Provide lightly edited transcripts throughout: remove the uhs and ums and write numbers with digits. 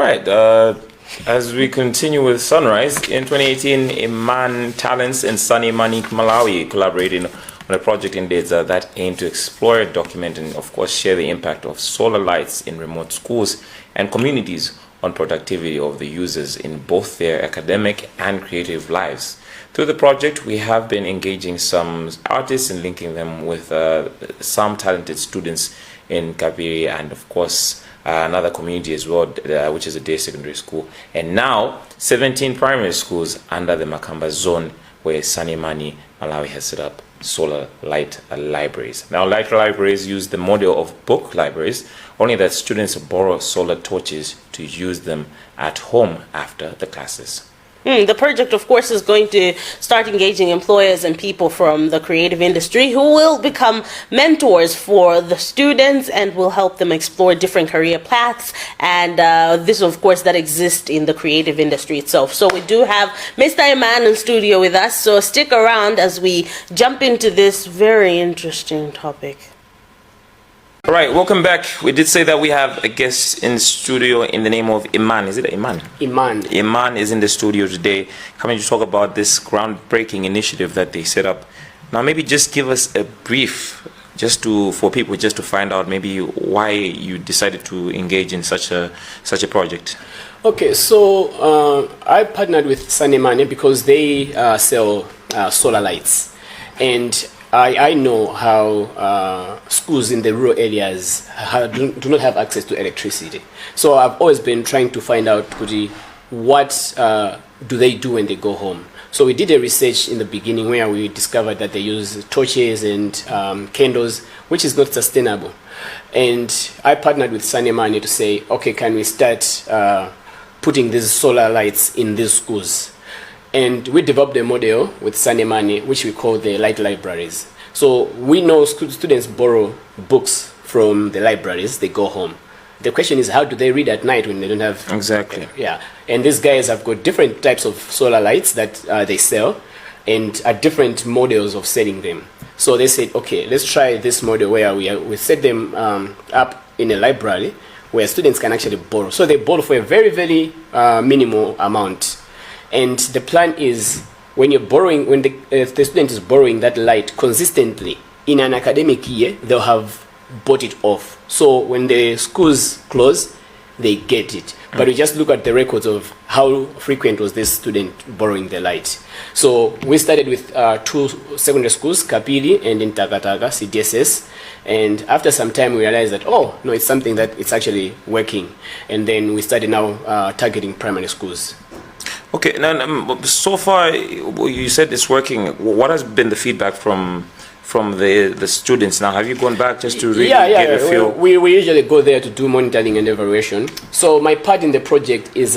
right. As we continue with Sunrise, in 2018, Imaan Talents and SunnyMoney Malawi collaborated on a project in Dedza that aimed to explore, document, and of course share the impact of solar lights in remote schools and communities on productivity of the users in both their academic and creative lives. Through the project, we have been engaging some artists and linking them with some talented students in Kapiri and of course another community as well, which is a day secondary school, and now 17 primary schools under the Mankhamba Zone, where SunnyMoney Malawi has set up solar light libraries. Now, light libraries use the model of book libraries, only that students borrow solar torches to use them at home after the classes. The project, of course, is going to start engaging employers and people from the creative industry who will become mentors for the students and will help them explore different career paths. And this, of course, that exists in the creative industry itself. So we do have Mr. Imaan in studio with us. So stick around as we jump into this very interesting topic. All right, welcome back. We did say that we have a guest in studio in the name of Imaan. Is it Imaan? Imaan. Imaan is in the studio today, coming to talk about this groundbreaking initiative that they set up. Now, maybe just give us a brief, for people just to find out maybe why you decided to engage in such a project. Okay, so I partnered with SunnyMoney because they sell solar lights, and I know how schools in the rural areas do not have access to electricity. So I've always been trying to find out what do they do when they go home. So we did a research in the beginning where we discovered that they use torches and candles, which is not sustainable. And I partnered with SunnyMoney to say, okay, can we start putting these solar lights in these schools? And we developed a model with SunnyMoney, which we call the light libraries. So we know students borrow books from the libraries, they go home. The question is, how do they read at night when they don't have... Exactly. Yeah. And these guys have got different types of solar lights that they sell and are different models of selling them. So they said, okay, let's try this model where we set them up in a library where students can actually borrow. So they borrow for a very, very minimal amount. And the plan is when you're borrowing, when the student is borrowing that light consistently in an academic year, they'll have bought it off. So when the schools close, they get it. But we just look at the records of how frequent was this student borrowing the light. So we started with 2 secondary schools, Kapiri and in Takataga, CDSS. And after some time, we realized that, oh, no, it's something that it's actually working. And then we started now targeting primary schools. Okay, now so far you said it's working. What has been the feedback from the students? Now, have you gone back just to really get a feel? We usually go there to do monitoring and evaluation. So my part in the project is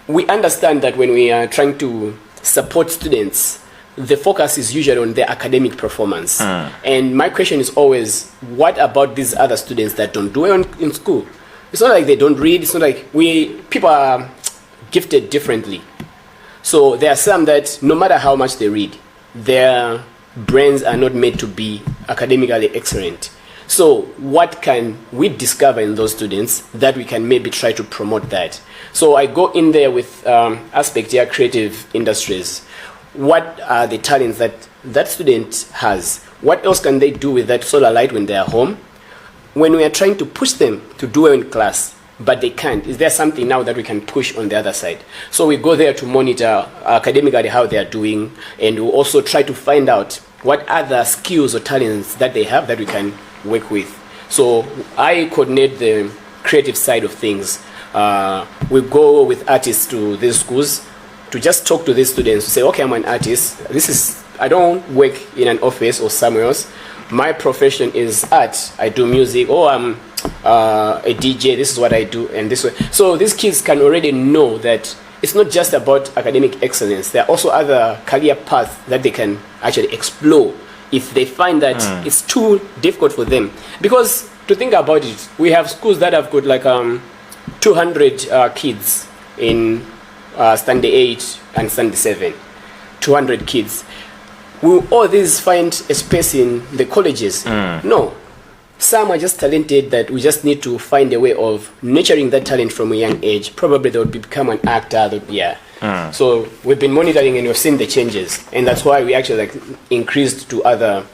we understand that when we are trying to support students, the focus is usually on their academic performance. And my question is always, what about these other students that don't do well in school? It's not like they don't read. It's not like people are gifted differently. So there are some that no matter how much they read, their brains are not made to be academically excellent. So what can we discover in those students that we can maybe try to promote that? So I go in there with aspect here, creative industries. What are the talents that student has? What else can they do with that solar light when they are home? When we are trying to push them to do well in class, but they can't, is there something now that we can push on the other side? So we go there to monitor academically how they are doing, and we also try to find out what other skills or talents that they have that we can work with. So I coordinate the creative side of things. We go with artists to these schools to just talk to these students to say, okay, I'm an artist. I don't work in an office or somewhere else. My profession is art. I do music, or I'm a DJ, this is what I do, and this way. So these kids can already know that it's not just about academic excellence. There are also other career paths that they can actually explore if they find that it's too difficult for them. Because to think about it, we have schools that have got like 200 kids in standard 8 and standard 7. 200 kids. Will all these find a space in the colleges? No. Some are just talented that we just need to find a way of nurturing that talent from a young age. Probably they would become an actor. So we've been monitoring and we've seen the changes, and that's why we actually increased to other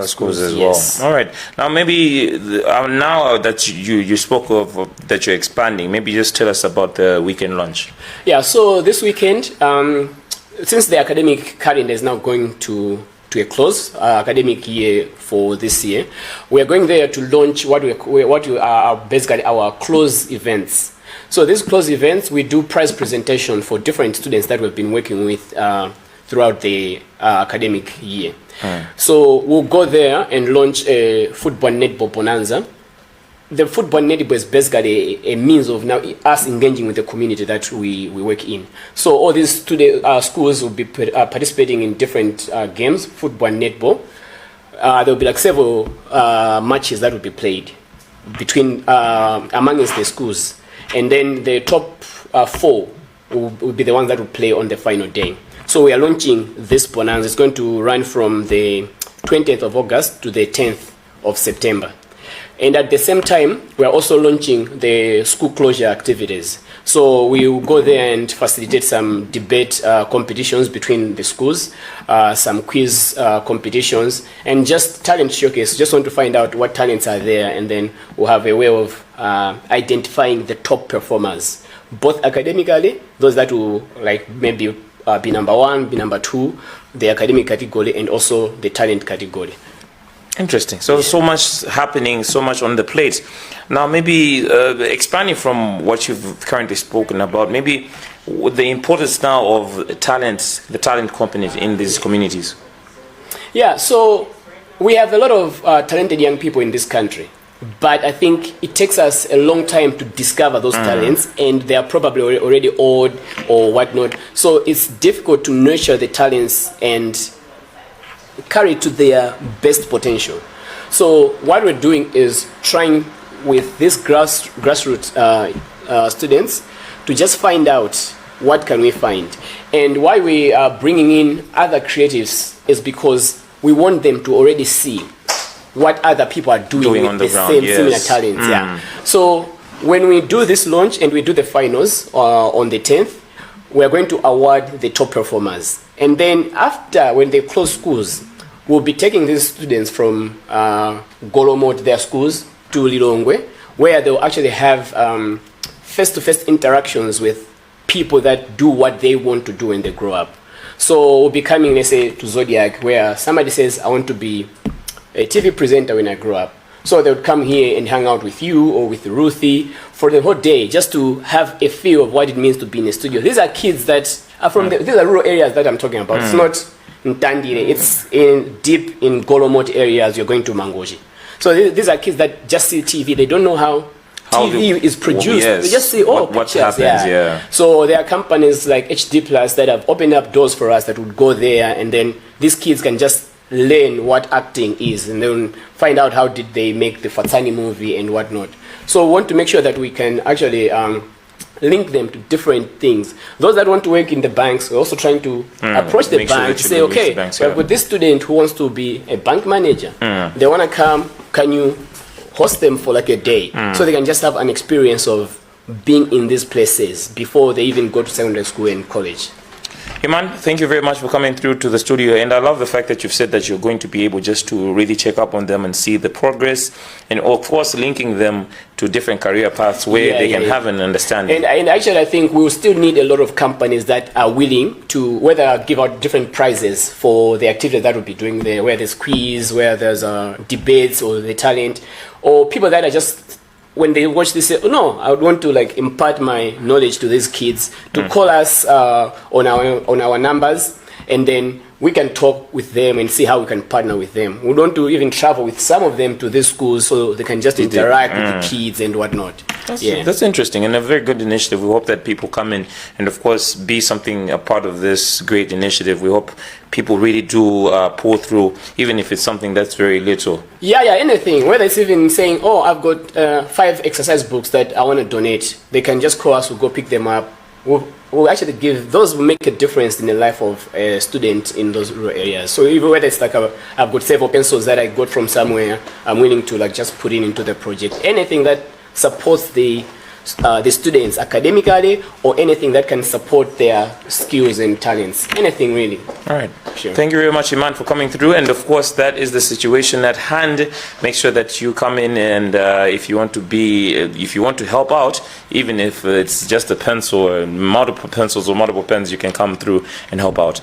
schools as yes. well. All right. Now maybe now that you spoke of that you're expanding, maybe just tell us about the weekend lunch. Yeah. So this weekend, since the academic calendar is now going to a close, academic year for this year, we are going there to launch what are basically our close events. So these close events, we do prize presentation for different students that we've been working with throughout the academic year. So we'll go there and launch a Football and Netball Bonanza. The Football and Netball is basically a means of now us engaging with the community that we work in. So all these schools will be participating in different games, football and netball. There will be like several matches that will be played between amongst the schools. And then the top 4 will be the ones that will play on the final day. So we are launching this Bonanza. It's going to run from the 20th of August to the 10th of September. And at the same time, we are also launching the school closure activities. So we will go there and facilitate some debate competitions between the schools, some quiz competitions, and just talent showcase. Just want to find out what talents are there, and then we'll have a way of identifying the top performers, both academically, those that will like maybe be number 1, be number 2, the academic category, and also the talent category. Interesting. So much happening, so much on the plate. Now, maybe expanding from what you've currently spoken about, maybe the importance now of talents, the talent companies in these communities. Yeah, so we have a lot of talented young people in this country, but I think it takes us a long time to discover those talents, and they are probably already old or whatnot. So it's difficult to nurture the talents and carry it to their best potential. So what we're doing is trying with these grassroots students to just find out what can we find. And why we are bringing in other creatives is because we want them to already see what other people are doing with the ground, same yes. similar talents. Yeah. So when we do this launch and we do the finals on the 10th, we're going to award the top performers. And then after, when they close schools, we'll be taking these students from Golomo to their schools to Lilongwe, where they'll actually have face-to-face interactions with people that do what they want to do when they grow up. So we'll be coming, let's say, to Zodiac, where somebody says, I want to be a TV presenter when I grow up. So they would come here and hang out with you or with Ruthie for the whole day, just to have a feel of what it means to be in a studio. These are kids that are from these are rural areas that I'm talking about. It's not in Tandile, it's deep in Golomot areas. You're going to Mangoji. So these are kids that just see TV. They don't know how TV is produced. Yes. They just see, oh, what pictures. happens, yeah. So there are companies like HD Plus that have opened up doors for us that would go there, and then these kids can just learn what acting is, and then find out how did they make the Fatsani movie and whatnot. So we want to make sure that we can actually link them to different things. Those that want to work in the banks, we're also trying to approach the bank to say, okay, with this student who wants to be a bank manager, they want to come, can you host them for like a day so they can just have an experience of being in these places before they even go to secondary school and college. Imaan, thank you very much for coming through to the studio, and I love the fact that you've said that you're going to be able just to really check up on them and see the progress, and of course linking them to different career paths where they can have an understanding. And actually I think we will still need a lot of companies that are willing to whether give out different prizes for the activities that we'll be doing there, where there's quiz, where there's debates or the talent, or people that are just, when they watch this, say, oh, no, I would want to like impart my knowledge to these kids, to call us on our numbers, and then we can talk with them and see how we can partner with them. We want to even travel with some of them to these schools so they can just interact with the kids and whatnot. That's interesting and a very good initiative. We hope that people come in and, of course, be a part of this great initiative. We hope people really do pull through, even if it's something that's very little. Yeah, anything. Whether it's even saying, oh, I've got 5 exercise books that I want to donate, they can just call us, we'll go pick them up, will actually give those will make a difference in the life of a student in those rural areas. So even whether it's like I've got several pencils that I got from somewhere, I'm willing to like just put into the project. Anything that supports the students academically, or anything that can support their skills and talents, anything really. All right. Sure. Thank you very much, Imaan, for coming through. And of course, that is the situation at hand. Make sure that you come in, and if you want to help out, even if it's just a pencil or multiple pencils or multiple pens, you can come through and help out.